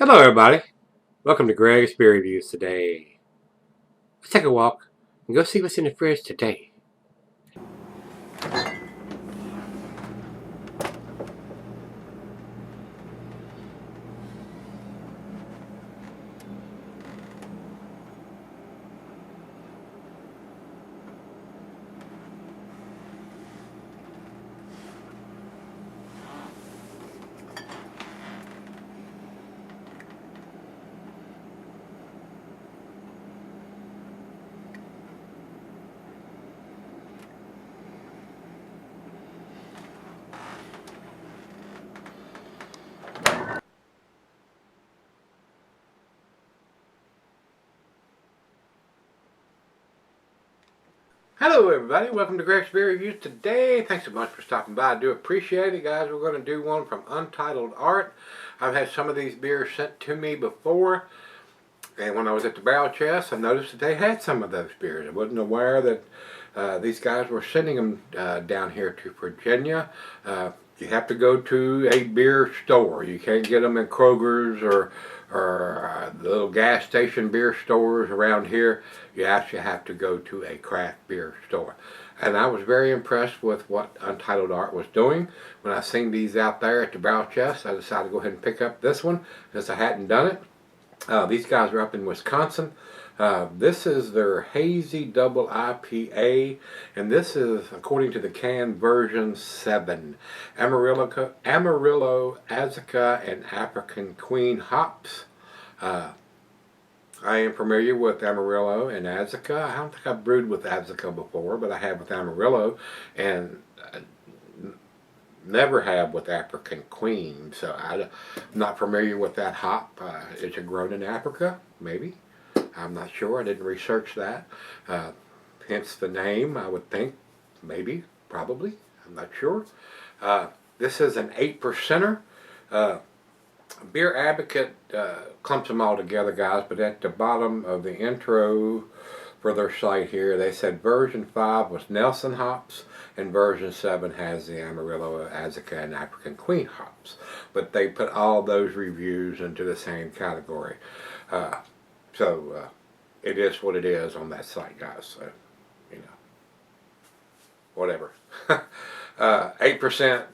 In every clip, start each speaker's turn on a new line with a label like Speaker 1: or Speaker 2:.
Speaker 1: Hello everybody, welcome to Gregsbeerreviews today. Let's take a walk and go see what's in the fridge today. Hello everybody, welcome to Gregsbeerreviews today. Thanks so much for stopping by. I do appreciate it, guys. We're going to do one from Untitled Art. I've had some of these beers sent to me before, and when I was at the barrel chest I noticed that they had some of those beers. I wasn't aware that these guys were sending them down here to Virginia. You have to go to a beer store. You can't get them in Kroger's or the little gas station beer stores around here. You actually have to go to a craft beer store. And I was very impressed with what Untitled Art was doing. When I seen these out there at the barrel chest, I decided to go ahead and pick up this one since I hadn't done it. These guys are up in Wisconsin. This is their Hazy IIPA, and this is, according to the can, version 7. Amarillo, Azacca, and African Queen hops. I am familiar with Amarillo and Azacca. I don't think I've brewed with Azacca before, but I have with Amarillo, and never have with African Queen. So I'm not familiar with that hop. Is it grown in Africa? Maybe. I'm not sure. I didn't research that. Hence the name, I would think. Maybe. Probably. I'm not sure. This is an 8%er. Beer Advocate clumps them all together, guys, but at the bottom of the intro for their site here, they said version 5 was Nelson hops, and version 7 has the Amarillo, Azacca, and African Queen hops. But they put all those reviews into the same category. So it is what it is on that site, guys. So, you know, whatever. 8%.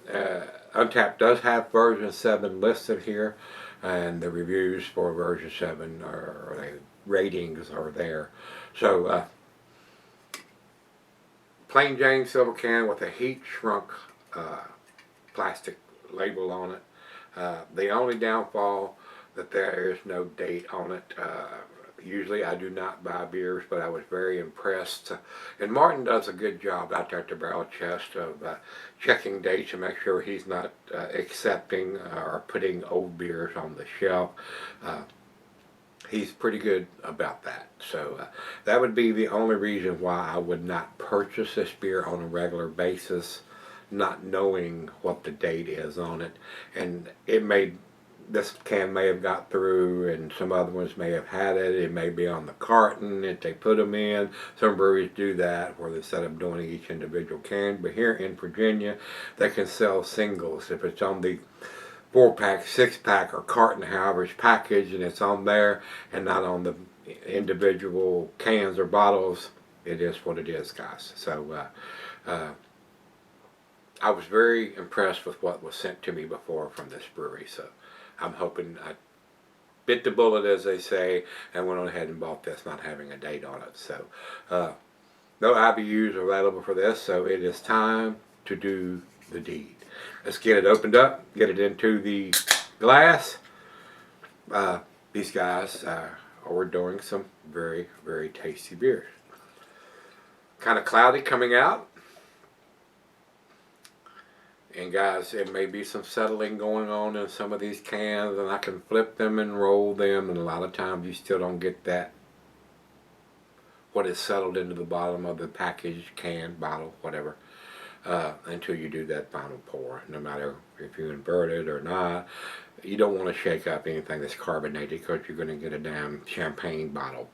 Speaker 1: Untapped does have version 7 listed here, and the reviews for version 7 or the ratings are there. So plain Jane silver can with a heat shrunk plastic label on it. The only downfall that there is no date on it. Usually I do not buy beers, but I was very impressed. And Martin does a good job out there at the barrel chest of checking dates to make sure he's not accepting or putting old beers on the shelf. He's pretty good about that. So that would be the only reason why I would not purchase this beer on a regular basis, not knowing what the date is on it. And this can may have got through, and some other ones may have had it. It may be on the carton that they put them in. Some breweries do that, where instead of doing each individual can. But here in Virginia, they can sell singles. If it's on the 4-pack, 6-pack, or carton, however it's packaged, and it's on there, and not on the individual cans or bottles, it is what it is, guys. So I was very impressed with what was sent to me before from this brewery. So I'm hoping I bit the bullet, as they say, and went on ahead and bought this, not having a date on it. So no IBUs are available for this, so it is time to do the deed. Let's get it opened up, get it into the glass. These guys are doing some very, very tasty beers. Kind of cloudy coming out. And guys, it may be some settling going on in some of these cans, and I can flip them and roll them, and a lot of times you still don't get that, what is settled into the bottom of the package, can, bottle, whatever, until you do that final pour. No matter if you invert it or not, you don't want to shake up anything that's carbonated, because you're going to get a damn champagne bottle.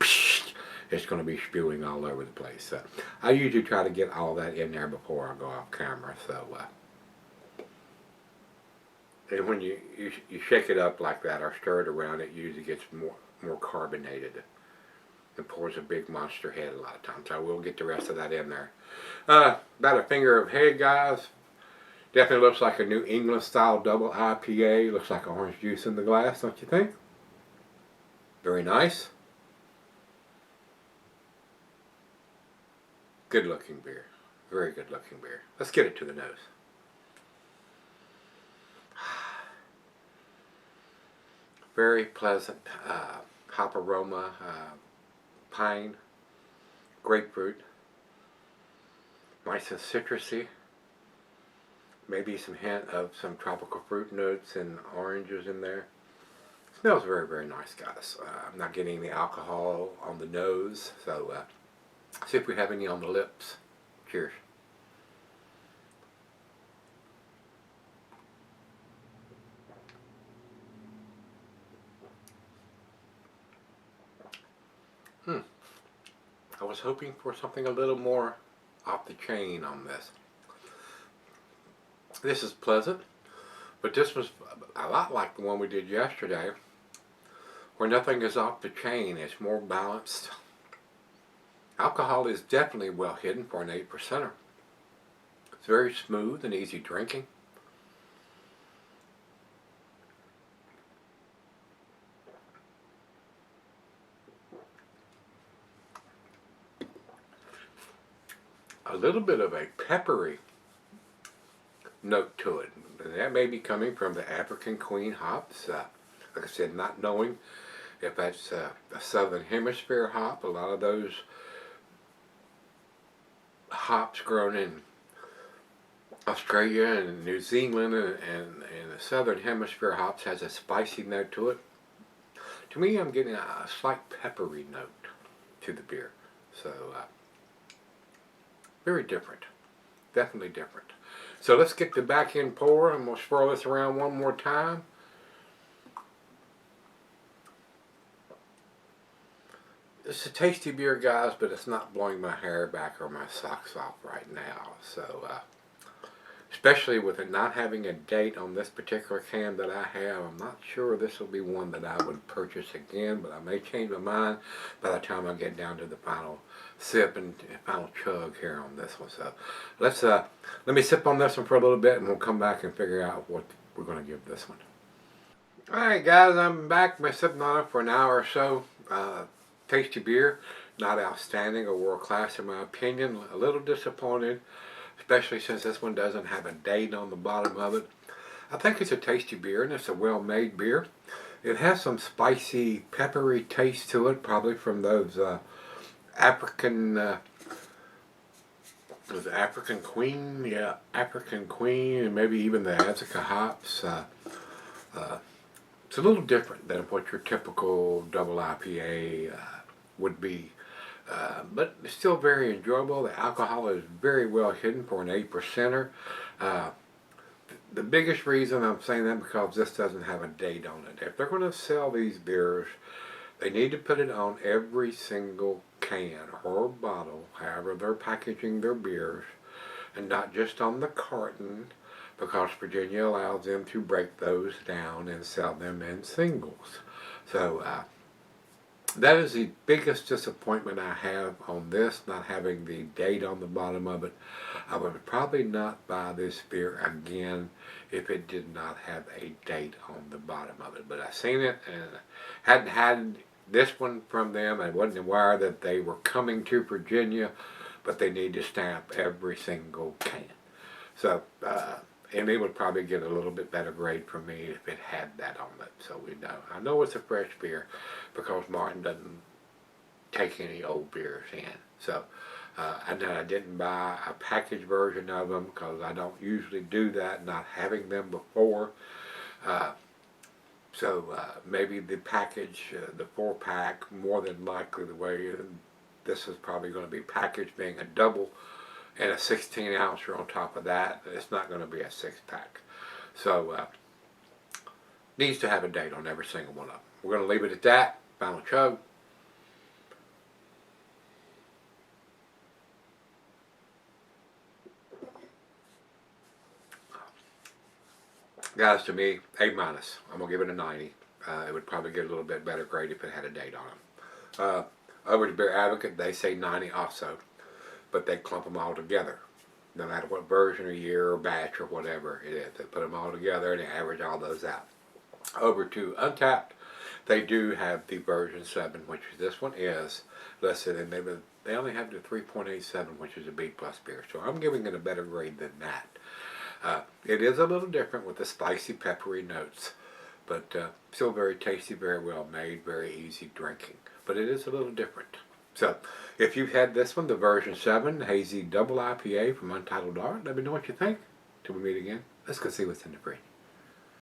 Speaker 1: It's going to be spewing all over the place. So I usually try to get all that in there before I go off camera. So And when you shake it up like that or stir it around, it usually gets more carbonated and pours a big monster head a lot of times. So we'll get the rest of that in there. About a finger of head, guys. Definitely looks like a New England style double IPA. Looks like orange juice in the glass, don't you think? Very nice. Good looking beer. Very good looking beer. Let's get it to the nose. Very pleasant hop aroma, pine, grapefruit, nice and citrusy. Maybe some hint of some tropical fruit notes and oranges in there. Smells very, very nice, guys. I'm not getting any alcohol on the nose, so see if we have any on the lips. Cheers. I was hoping for something a little more off the chain on this. This is pleasant, but this was a lot like the one we did yesterday, where nothing is off the chain. It's more balanced. Alcohol is definitely well hidden for an 8%er. It's very smooth and easy drinking. A little bit of a peppery note to it. And that may be coming from the African Queen hops. Like I said, not knowing if that's a Southern Hemisphere hop. A lot of those hops grown in Australia and New Zealand and the Southern Hemisphere hops has a spicy note to it. To me, I'm getting a slight peppery note to the beer. So, very different. Definitely different. So let's get the back end pour and we'll swirl this around one more time. It's a tasty beer, guys, but it's not blowing my hair back or my socks off right now. So, especially with it not having a date on this particular can that I have, I'm not sure this will be one that I would purchase again, but I may change my mind by the time I get down to the final sip and final chug here on this one. So let me sip on this one for a little bit and we'll come back and figure out what we're going to give this one. Alright guys, I'm back. Been sipping on it for an hour or so. Tasty beer, not outstanding or world class in my opinion. A little disappointed, especially since this one doesn't have a date on the bottom of it. I think it's a tasty beer and it's a well made beer. It has some spicy peppery taste to it, probably from those African was African Queen, yeah, African Queen, and maybe even the Azteca hops. It's a little different than what your typical double IPA would be, but it's still very enjoyable. The alcohol is very well hidden for an 8%er. The biggest reason I'm saying that because this doesn't have a date on it. If they're going to sell these beers, they need to put it on every single can or bottle, however they're packaging their beers, and not just on the carton, because Virginia allows them to break those down and sell them in singles. So that is the biggest disappointment I have on this, not having the date on the bottom of it. I would probably not buy this beer again if it did not have a date on the bottom of it. But I seen it and hadn't had this one from them. I wasn't aware that they were coming to Virginia, but they need to stamp every single can. So, and it would probably get a little bit better grade from me if it had that on it. So we know. I know it's a fresh beer because Martin doesn't take any old beers in. So, and then I didn't buy a packaged version of them because I don't usually do that, not having them before. So maybe the package, the 4-pack, more than likely the way this is probably going to be packaged, being a double and a 16-ouncer on top of that. It's not going to be a 6-pack. So needs to have a date on every single one of them. We're going to leave it at that. Final chug. Guys, to me, A minus. I'm gonna give it a 90. It would probably get a little bit better grade if it had a date on it. Over to Beer Advocate, they say 90 also, but they clump them all together. No matter what version or year or batch or whatever it is, they put them all together and they average all those out. Over to Untapped, they do have the version 7, which this one is listed, and they only have the 3.87, which is a B plus beer. So I'm giving it a better grade than that. It is a little different with the spicy, peppery notes, but still very tasty, very well made, very easy drinking. But it is a little different. So, if you've had this one, the version 7, Hazy Double IPA from Untitled Art, let me know what you think. Till we meet again, let's go see what's in the fridge.